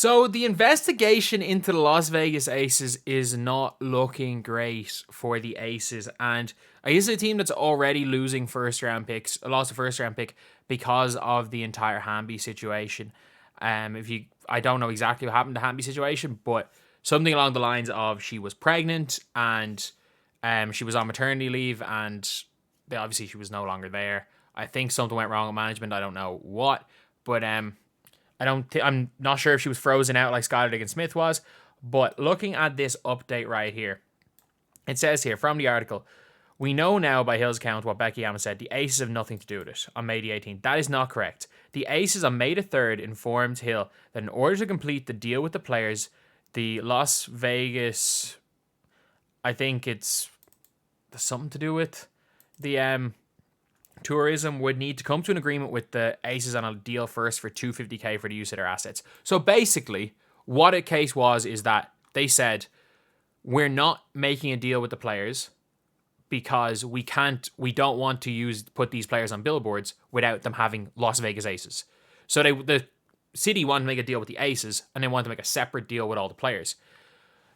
So the investigation into the Las Vegas Aces is not looking great for the Aces, and this is a team that's already losing lost a first round pick because of the entire Hamby situation. I don't know exactly what happened to Hamby's situation, but something along the lines of she was pregnant and she was on maternity leave, and obviously she was no longer there. I think something went wrong with management. I don't know what, but I'm not sure if she was frozen out like Skylar Diggins-Smith was, but looking at this update right here, it says here from the article, we know now by Hill's account what Becky Hammond said. The Aces have nothing to do with it on May the 18th. That is not correct. The Aces on May the 3rd informed Hill that in order to complete the deal with the players, the Las Vegas, I think it's something to do with the tourism, would need to come to an agreement with the Aces on a deal first for $250K for the use of their assets. So basically, what a case was is that they said, we're not making a deal with the players because we don't want to put these players on billboards without them having Las Vegas Aces. So the city wanted to make a deal with the Aces and they wanted to make a separate deal with all the players.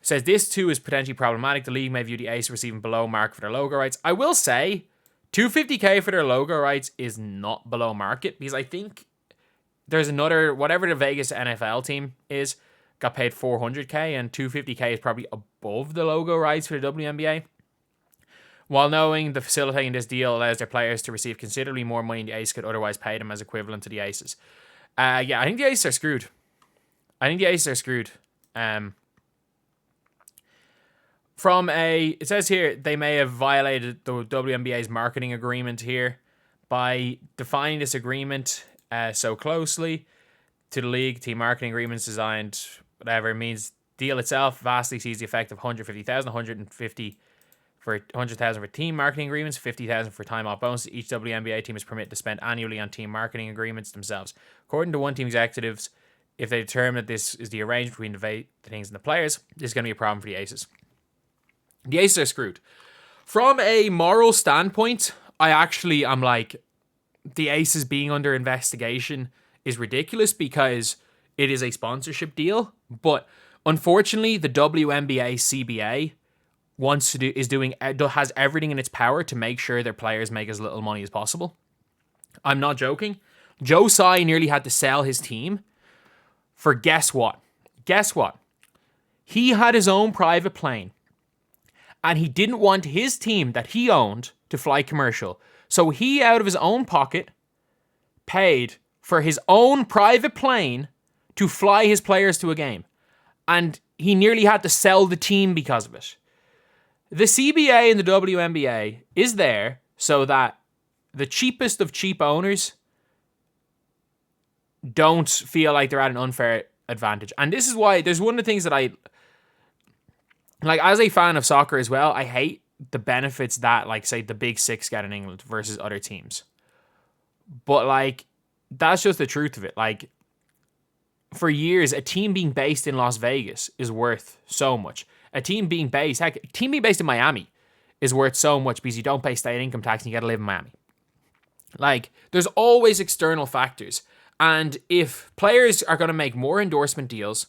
It says this too is potentially problematic. The league may view the Aces receiving below market for their logo rights. I will say, $250K for their logo rights is not below market, because I think there's another, whatever the Vegas NFL team is, got paid $400K, and $250K is probably above the logo rights for the WNBA. While knowing the facilitating this deal allows their players to receive considerably more money than the Aces could otherwise pay them as equivalent to the Aces. I think the Aces are screwed. It says here, they may have violated the WNBA's marketing agreement here by defining this agreement so closely to the league. Team marketing agreements designed, whatever it means, deal itself vastly sees the effect of $150,000 for $100,000 for team marketing agreements, $50,000 for time off bonuses. Each WNBA team is permitted to spend annually on team marketing agreements themselves. According to one team executives, if they determine that this is the arrangement between the teams and the players, this is going to be a problem for the Aces. The Aces are screwed. From a moral standpoint, I'm like, the Aces being under investigation is ridiculous because it is a sponsorship deal. But unfortunately, the WNBA CBA has everything in its power to make sure their players make as little money as possible. I'm not joking. Joe Tsai nearly had to sell his team for guess what? He had his own private plane, and he didn't want his team that he owned to fly commercial. So he, out of his own pocket, paid for his own private plane to fly his players to a game. And he nearly had to sell the team because of it. The CBA and the WNBA is there so that the cheapest of cheap owners don't feel like they're at an unfair advantage. And this is why, there's one of the things that I, like, as a fan of soccer as well, I hate the benefits that, like, say, the Big Six get in England versus other teams. But, like, that's just the truth of it. Like, for years, a team being based in Las Vegas is worth so much. A team being based in Miami is worth so much because you don't pay state income tax and you got to live in Miami. Like, there's always external factors. And if players are going to make more endorsement deals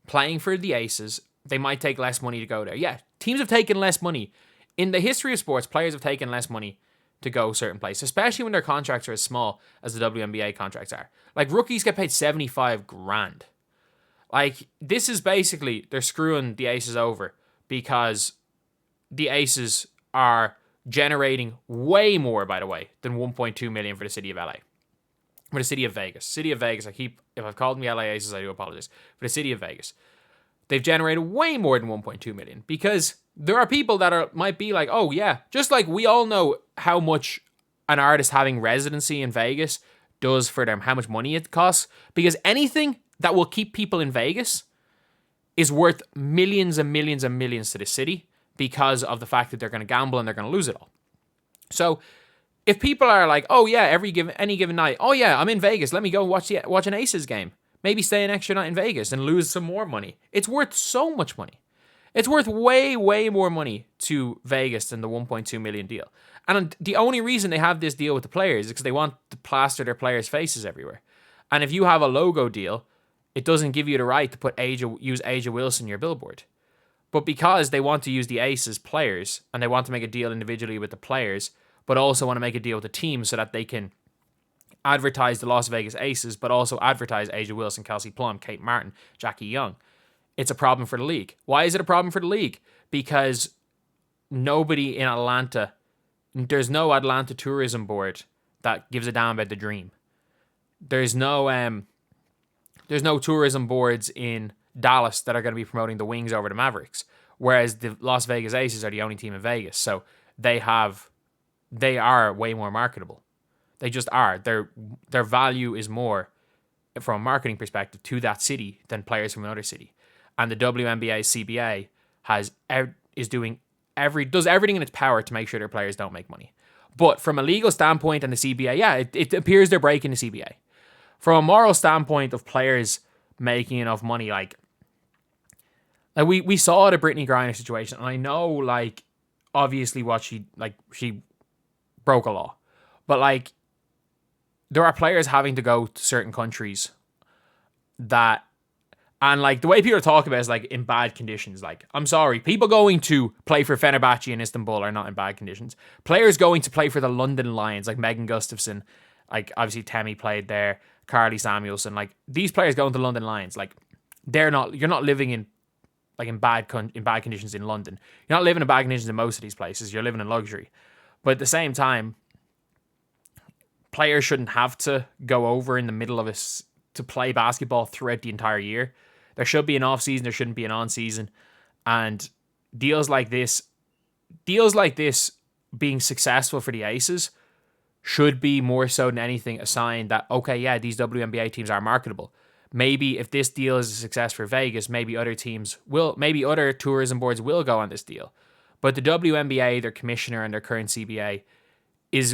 playing for the Aces, they might take less money to go there. Yeah, teams have taken less money. In the history of sports, players have taken less money to go certain places, especially when their contracts are as small as the WNBA contracts are. Like, rookies get paid $75,000. Like, this is basically, they're screwing the Aces over because the Aces are generating way more, by the way, than $1.2 million for the city of LA. For the city of Vegas. If I've called them the LA Aces, I do apologize. For the city of Vegas, they've generated way more than $1.2 million because there are people that might be like, oh yeah, just like we all know how much an artist having residency in Vegas does for them, how much money it costs, because anything that will keep people in Vegas is worth millions and millions and millions to the city because of the fact that they're going to gamble and they're going to lose it all. So if people are like, oh yeah, any given night, oh yeah, I'm in Vegas, let me go watch an Aces game, maybe stay an extra night in Vegas and lose some more money. It's worth so much money. It's worth way, way more money to Vegas than the $1.2 million deal. And the only reason they have this deal with the players is because they want to plaster their players' faces everywhere. And if you have a logo deal, it doesn't give you the right to use Aja Wilson in your billboard. But because they want to use the Aces players and they want to make a deal individually with the players, but also want to make a deal with the team so that they can advertise the Las Vegas Aces, but also advertise Aja Wilson, Kelsey Plum, Kate Martin, Jackie Young. It's a problem for the league. Why is it a problem for the league? Because nobody in Atlanta, there's no Atlanta tourism board that gives a damn about the dream. There's no tourism boards in Dallas that are going to be promoting the Wings over the Mavericks, whereas the Las Vegas Aces are the only team in Vegas, so they are way more marketable. They just are. Their value is more from a marketing perspective to that city than players from another city. And the WNBA CBA does everything in its power to make sure their players don't make money. But from a legal standpoint and the CBA, yeah, it appears they're breaking the CBA. From a moral standpoint of players making enough money, like we saw the Brittany Griner situation, and I know, like, obviously what she broke a law, but like there are players having to go to certain countries that, and like the way people talk about it is like in bad conditions. Like, I'm sorry, people going to play for Fenerbahce in Istanbul are not in bad conditions. Players going to play for the London Lions, like Megan Gustafson, like obviously Temi played there, Carly Samuelson, like these players going to London Lions, like you're not living in bad conditions in London. You're not living in bad conditions in most of these places. You're living in luxury. But at the same time, players shouldn't have to go over in the middle of to play basketball throughout the entire year. There should be an off season. There shouldn't be an on season. And deals like this being successful for the Aces should be more so than anything a sign that, okay, yeah, these WNBA teams are marketable. Maybe if this deal is a success for Vegas, maybe other tourism boards will go on this deal. But the WNBA, their commissioner and their current CBA,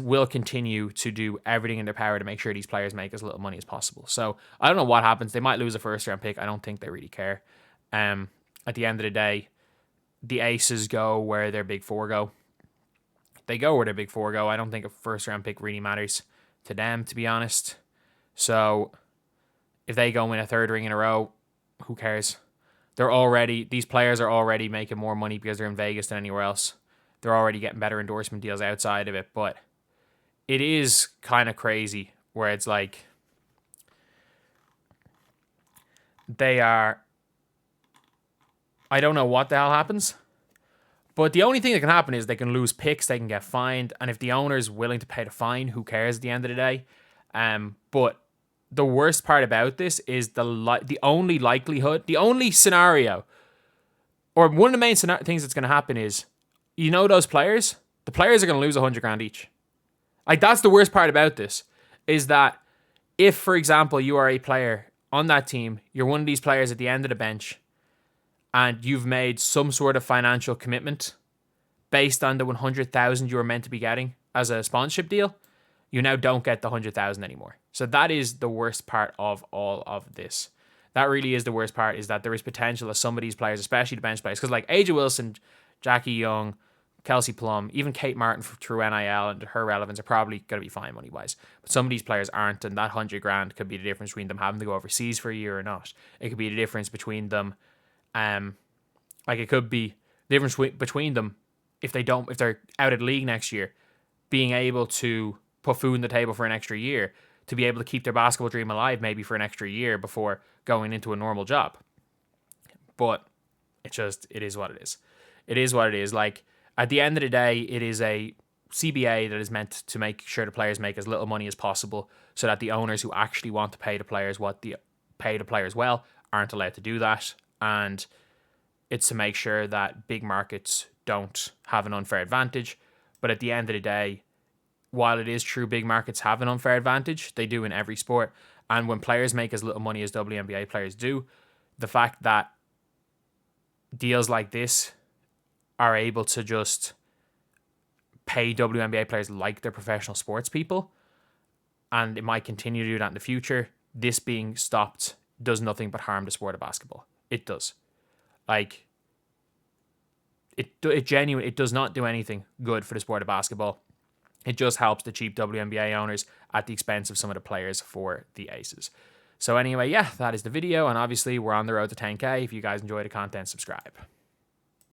will continue to do everything in their power to make sure these players make as little money as possible. So I don't know what happens. They might lose a first round pick. I don't think they really care. At the end of the day, the Aces go where their big four go. They go where their big four go. I don't think a first round pick really matters to them, to be honest. So if they go win a third ring in a row, who cares? These players are already making more money because they're in Vegas than anywhere else. They're already getting better endorsement deals outside of it, but it is kind of crazy where it's like I don't know what the hell happens, but the only thing that can happen is they can lose picks, they can get fined, and if the owner's willing to pay the fine, who cares at the end of the day? But the worst part about this is the only scenario, or one of the main things that's going to happen is, those players, the players are going to lose $100,000 each. Like, that's the worst part about this, is that if, for example, you are a player on that team, you're one of these players at the end of the bench, and you've made some sort of financial commitment based on the $100,000 you were meant to be getting as a sponsorship deal, you now don't get the $100,000 anymore. So that is the worst part of all of this. That really is the worst part, is that there is potential of some of these players, especially the bench players, because like Aja Wilson, Jackie Young, Kelsey Plum, even Kate Martin through NIL and her relevance are probably going to be fine money-wise. But some of these players aren't, and that $100,000 could be the difference between them having to go overseas for a year or not. It could be the difference between them, it could be the difference between them if they're out of the league next year, being able to put food on the table for an extra year, to be able to keep their basketball dream alive maybe for an extra year before going into a normal job. But it is what it is. It is what it is. Like, at the end of the day, it is a CBA that is meant to make sure the players make as little money as possible so that the owners who actually want to pay the players well aren't allowed to do that. And it's to make sure that big markets don't have an unfair advantage. But at the end of the day, while it is true big markets have an unfair advantage, they do in every sport. And when players make as little money as WNBA players do, the fact that deals like this are able to just pay WNBA players like they're professional sports people, and it might continue to do that in the future, this being stopped does nothing but harm the sport of basketball. It does. Like, it does not do anything good for the sport of basketball. It just helps the cheap WNBA owners at the expense of some of the players for the Aces. So anyway, yeah, that is the video. And obviously we're on the road to 10K. If you guys enjoy the content, subscribe.